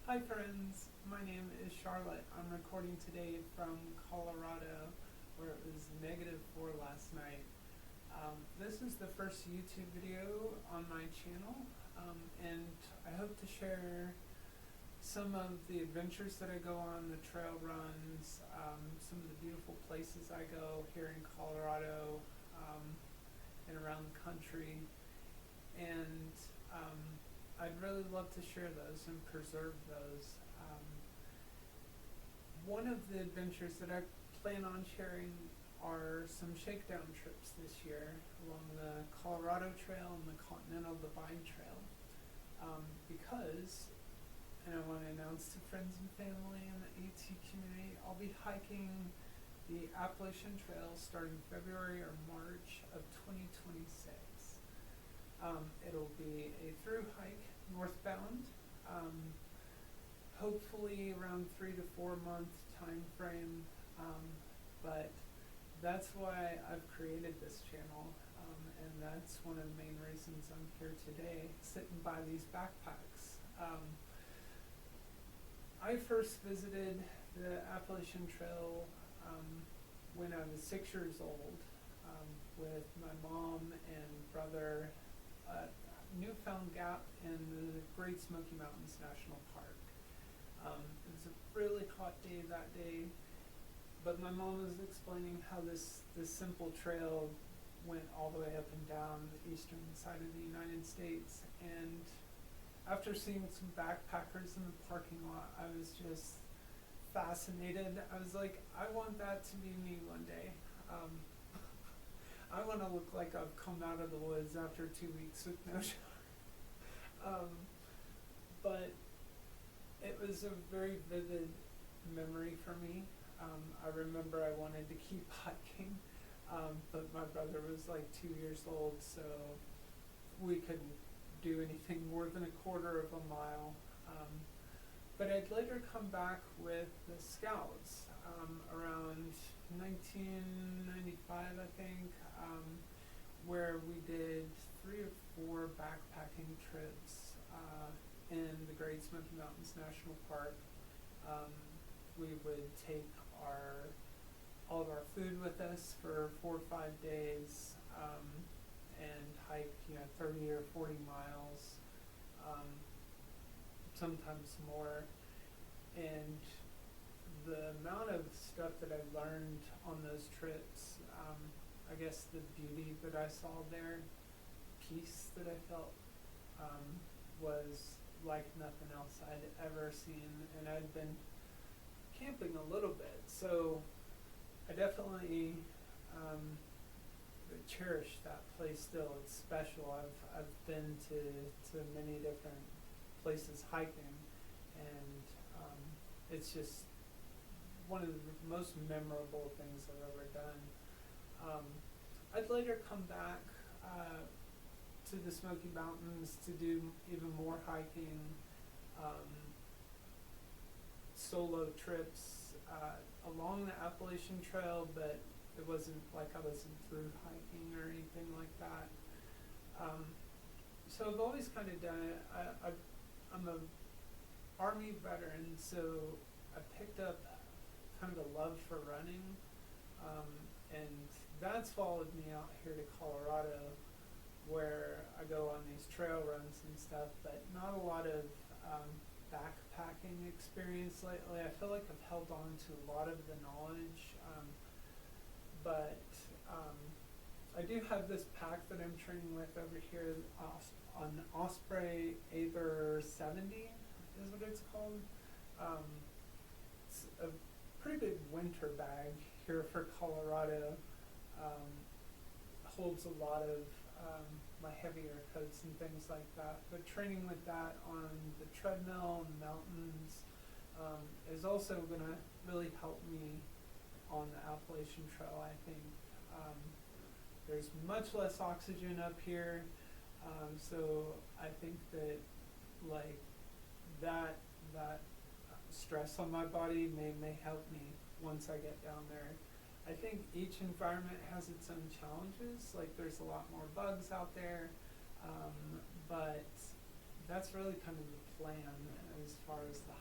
Hi friends, my name is Charlotte. I'm recording today from Colorado where it was -4 last night. This is the first YouTube video on my channel, and I hope to share some of the adventures that I go on, the trail runs, some of the beautiful places I go here in Colorado and around the country. And I'd really love to share those and preserve those. One of the adventures that I plan on sharing are some shakedown trips this year along the Colorado Trail and the Continental Divide Trail, because, and I want to announce to friends and family in the AT community, I'll be hiking the Appalachian Trail starting February or March of 2026. It'll be a through hike northbound, hopefully around 3 to 4 month time frame, but that's why I've created this channel, and that's one of the main reasons I'm here today, sitting by these backpacks. I first visited the Appalachian Trail when I was 6 years old, with my mom and brother at Newfound Gap in the Great Smoky Mountains National Park. It was a really hot day that day, but my mom was explaining how this simple trail went all the way up and down the eastern side of the United States. And after seeing some backpackers in the parking lot, I was just fascinated. I was like, I want that to be me one day. I want to look like I've come out of the woods after 2 weeks with no shower. But it was a very vivid memory for me. I remember I wanted to keep hiking, but my brother was like 2 years old, so we couldn't do anything more than a quarter of a mile. But I'd later come back with the Scouts around 1995, I think, where we did 3 or 4 backpacking trips in the Great Smoky Mountains National Park. We would take all of our food with us for 4 or 5 days, and hike 30 or 40 miles, sometimes more. And the amount of stuff that I learned on those trips, I guess the beauty that I saw there, peace that I felt, was like nothing else I'd ever seen. And I'd been camping a little bit, so I definitely cherish that place still. It's special. I've been to many different places hiking, and it's just one of the most memorable things I've ever done. I'd later come back to the Smoky Mountains to do even more hiking, solo trips along the Appalachian Trail, but it wasn't like I wasn't through hiking or anything like that. So I've always kind of done it. I'm a Army veteran, so I picked up kind of a love for running, and that's followed me out here to Colorado, where I go on these trail runs and stuff, but not a lot of backpacking experience lately. I feel like I've held on to a lot of the knowledge, but I do have this pack that I'm training with over here, on Osprey Aber 70 is what it's called. It's a pretty big winter bag here for Colorado. Holds a lot of my heavier coats and things like that. But training with that on the treadmill and mountains is also going to really help me on the Appalachian Trail, I think. There's much less oxygen up here, so I think that like that stress on my body may help me once I get down there. I think each environment has its own challenges. Like there's a lot more bugs out there, but that's really kind of the plan as far as the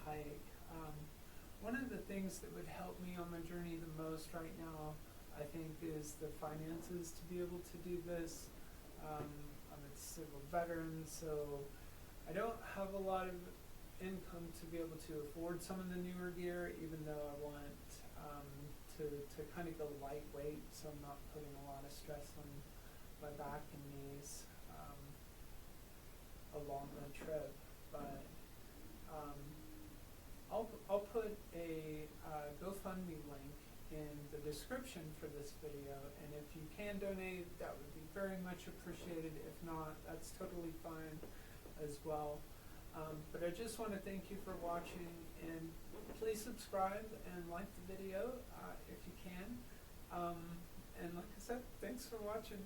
one of the things that would help me on my journey the most right now, I think, is the finances to be able to do this. I'm a civil veteran, so I don't have a lot of income to be able to afford some of the newer gear, even though I want to kind of go lightweight, so I'm not putting a lot of stress on my back and knees along the trip. But I'll put a GoFundMe link in the description for this video, and if you can donate, that would be very much appreciated. If not, that's totally fine as well. But I just want to thank you for watching, and please subscribe and like the video if you can. And like I said, thanks for watching.